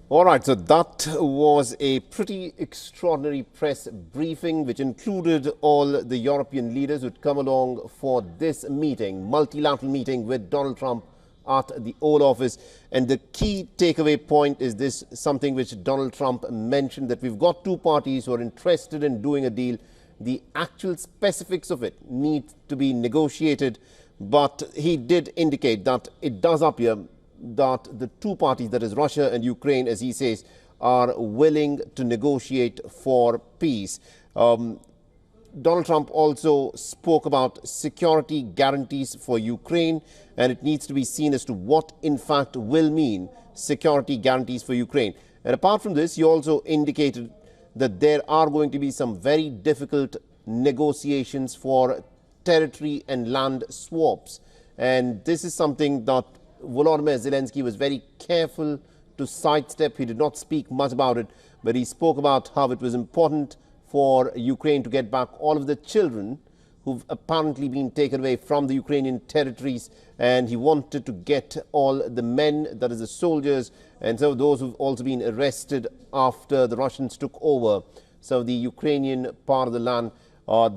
All right, so that was a pretty extraordinary press briefing which included all the European leaders who'd come along for this meeting, multilateral meeting with Donald Trump at the Oval Office. And the key takeaway point is this, something which Donald Trump mentioned, that we've got two parties who are interested in doing a deal. The actual specifics of it need to be negotiated, but he did indicate that it does appear that the two parties, that is Russia and Ukraine, as he says, are willing to negotiate for peace. Donald Trump also spoke about security guarantees for Ukraine, and it needs to be seen as to what in fact will mean security guarantees for Ukraine. And apart from this, he also indicated that there are going to be some very difficult negotiations for territory and land swaps. And this is something that Volodymyr Zelenskyy was very careful to sidestep. He did not speak much about it, but he spoke about how it was important for Ukraine to get back all of the children who've apparently been taken away from the Ukrainian territories, and he wanted to get all the men, that is the soldiers, and so those who've also been arrested after the Russians took over so the Ukrainian part of the land.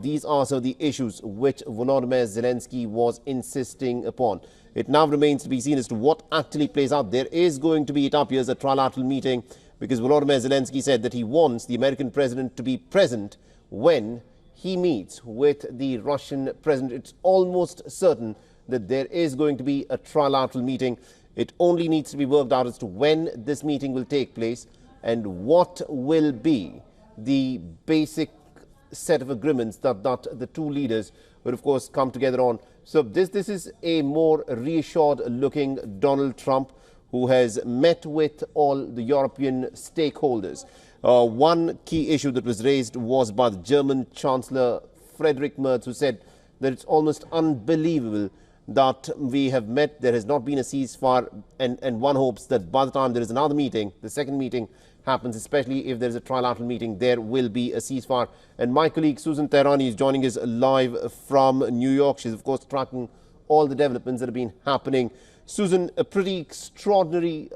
These are so the issues which Volodymyr Zelenskyy was insisting upon. It now remains to be seen as to what actually plays out. There is going to be, it appears, a trilateral meeting, because Volodymyr Zelenskyy said that he wants the American president to be present when he meets with the Russian president. It's almost certain that there is going to be a trilateral meeting. It only needs to be worked out as to when this meeting will take place and what will be the basic set of agreements that the two leaders will, of course, come together on. So this is a more reassured looking Donald Trump, who has met with all the European stakeholders. One key issue that was raised was by the German Chancellor Friedrich Merz, who said that it's almost unbelievable that we have met, there has not been a ceasefire, and one hopes that by the time there is another meeting, the second meeting happens, especially if there is a trilateral meeting, there will be a ceasefire. And my colleague Susan Tehrani is joining us live from New York. She's, of course, tracking all the developments that have been happening. Susan, a pretty extraordinary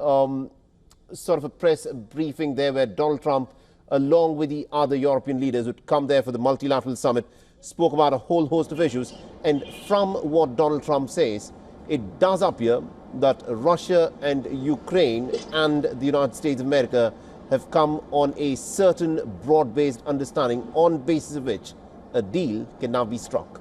sort of a press briefing there, where Donald Trump, along with the other European leaders who'd come there for the multilateral summit, spoke about a whole host of issues. And from what Donald Trump says, it does appear that Russia and Ukraine and the United States of America have come on a certain broad-based understanding, on basis of which a deal can now be struck.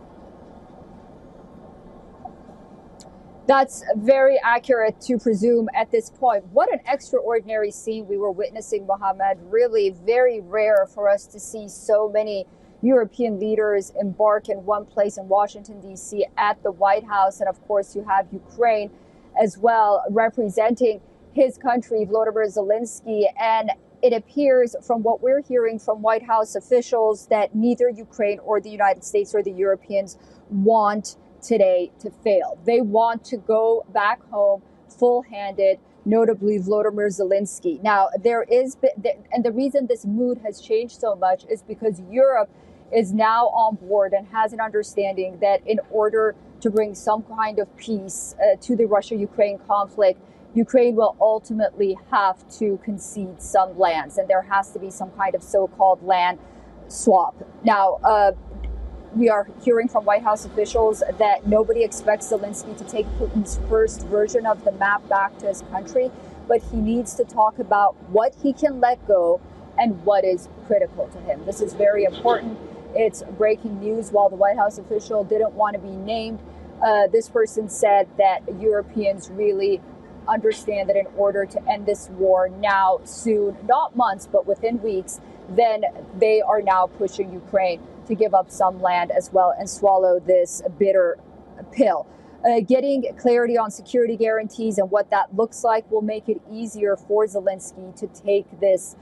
That's very accurate to presume at this point. What an extraordinary scene we were witnessing, Mohammed. Really very rare for us to see so many European leaders embark in one place in Washington, D.C. at the White House. And of course, you have Ukraine as well representing his country, Volodymyr Zelenskyy. And it appears from what we're hearing from White House officials that neither Ukraine or the United States or the Europeans want today to fail. They want to go back home full-handed, notably Volodymyr Zelenskyy. Now, and the reason this mood has changed so much is because Europe is now on board and has an understanding that in order to bring some kind of peace to the Russia-Ukraine conflict, Ukraine will ultimately have to concede some lands, and there has to be some kind of so-called land swap. Now, we are hearing from White House officials that nobody expects Zelenskyy to take Putin's first version of the map back to his country, but he needs to talk about what he can let go and what is critical to him. This is very important. It's breaking news. While the White House official didn't want to be named, this person said that Europeans really understand that in order to end this war now, soon, not months, but within weeks, then they are now pushing Ukraine to give up some land as well and swallow this bitter pill. Getting clarity on security guarantees and what that looks like will make it easier for Zelenskyy to take this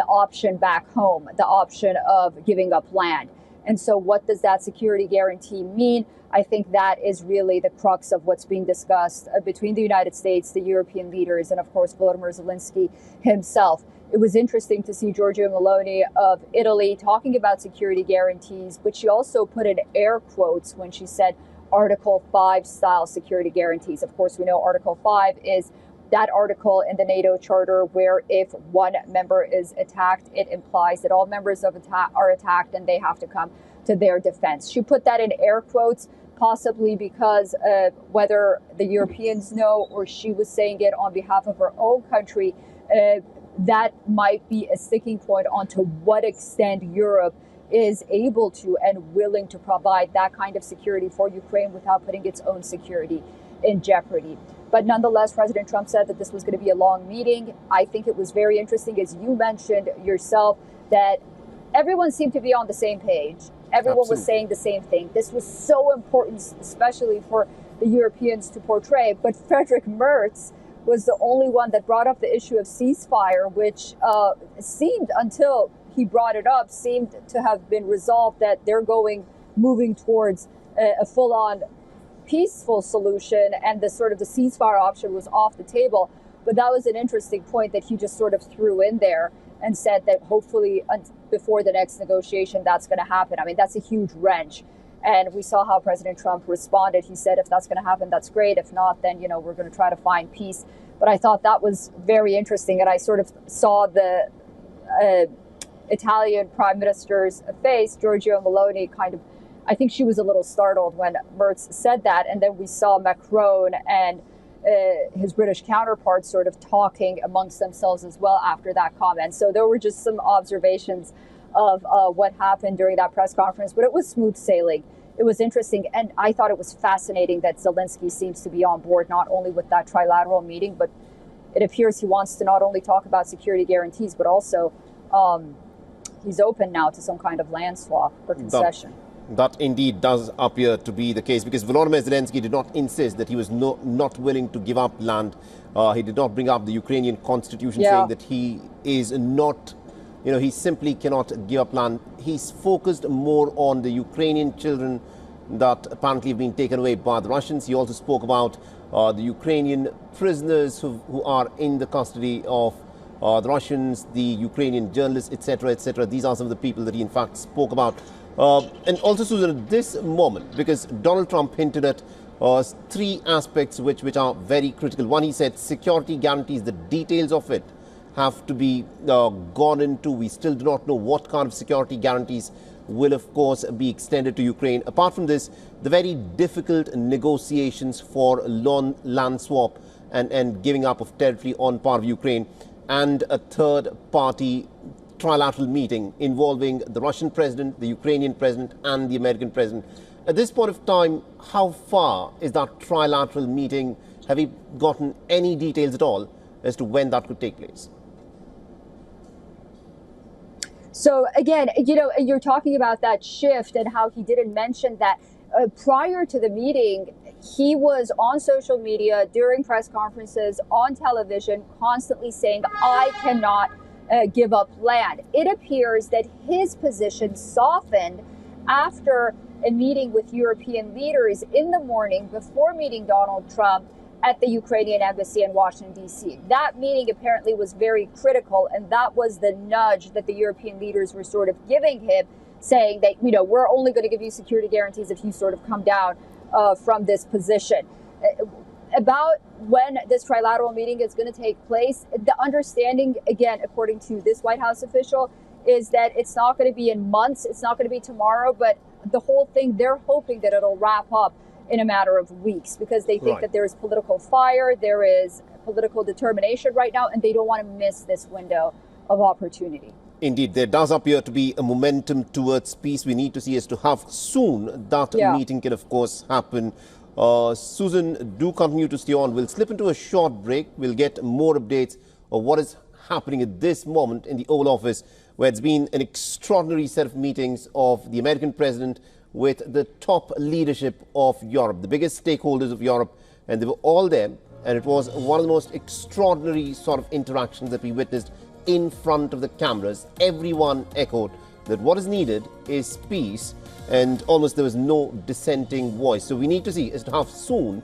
option back home, the option of giving up land. And so what does that security guarantee mean? I think that is really the crux of what's being discussed between the United States, the European leaders, and of course, Volodymyr Zelenskyy himself. It was interesting to see Giorgia Meloni of Italy talking about security guarantees, but she also put in air quotes when she said Article 5 style security guarantees. Of course, we know Article 5 is that article in the NATO Charter where if one member is attacked, it implies that all members are attacked and they have to come to their defense. She put that in air quotes, possibly because whether the Europeans know or she was saying it on behalf of her own country, that might be a sticking point on to what extent Europe is able to and willing to provide that kind of security for Ukraine without putting its own security in jeopardy. But nonetheless, President Trump said that this was going to be a long meeting. I think it was very interesting, as you mentioned yourself, that everyone seemed to be on the same page. Everyone was saying the same thing. This was so important, especially for the Europeans to portray. But Friedrich Merz was the only one that brought up the issue of ceasefire, which seemed, until he brought it up, seemed to have been resolved, that they're moving towards a full-on peaceful solution, and the ceasefire option was off the table. But that was an interesting point that he just sort of threw in there and said that hopefully before the next negotiation, that's going to happen. I mean, that's a huge wrench. And we saw how President Trump responded. He said, if that's going to happen, that's great. If not, then, we're going to try to find peace. But I thought that was very interesting. And I sort of saw the Italian Prime Minister's face, Giorgia Meloni, I think she was a little startled when Merz said that. And then we saw Macron and his British counterparts sort of talking amongst themselves as well after that comment. So there were just some observations of what happened during that press conference, but it was smooth sailing. It was interesting. And I thought it was fascinating that Zelensky seems to be on board, not only with that trilateral meeting, but it appears he wants to not only talk about security guarantees, but also he's open now to some kind of land swap or concession. That indeed does appear to be the case, because Volodymyr Zelensky did not insist that he was not willing to give up land. He did not bring up the Ukrainian constitution saying that he is not, he simply cannot give up land. He's focused more on the Ukrainian children that apparently have been taken away by the Russians. He also spoke about the Ukrainian prisoners who are in the custody of the Russians, the Ukrainian journalists, etc., etc. These are some of the people that he in fact spoke about. And also, Susan, at this moment, because Donald Trump hinted at three aspects which are very critical. One, he said security guarantees, the details of it have to be gone into. We still do not know what kind of security guarantees will, of course, be extended to Ukraine. Apart from this, the very difficult negotiations for land swap and giving up of territory on part of Ukraine, and a third-party trilateral meeting involving the Russian president, the Ukrainian president, and the American president. At this point of time, how far is that trilateral meeting? Have you gotten any details at all as to when that could take place? So again, you're talking about that shift and how he didn't mention that prior to the meeting, he was on social media, during press conferences, on television, constantly saying, I cannot give up land. It appears that his position softened after a meeting with European leaders in the morning before meeting Donald Trump at the Ukrainian embassy in Washington, D.C. That meeting apparently was very critical, and that was the nudge that the European leaders were sort of giving him, saying that, we're only going to give you security guarantees if you sort of come down from this position. About when this trilateral meeting is going to take place, the understanding, again, according to this White House official, is that it's not going to be in months. It's not going to be tomorrow, but the whole thing, they're hoping that it'll wrap up in a matter of weeks, because they think that there is political fire, there is political determination right now, and they don't want to miss this window of opportunity. Indeed, there does appear to be a momentum towards peace. We need to see as to how soon that meeting can, of course, happen. Susan, do continue to stay on. We'll slip into a short break. We'll get more updates of what is happening at this moment in the Oval Office, where it's been an extraordinary set of meetings of the American president with the top leadership of Europe, the biggest stakeholders of Europe, and they were all there. And it was one of the most extraordinary sort of interactions that we witnessed in front of the cameras. Everyone echoed that what is needed is peace, and almost there was no dissenting voice. So we need to see as to how soon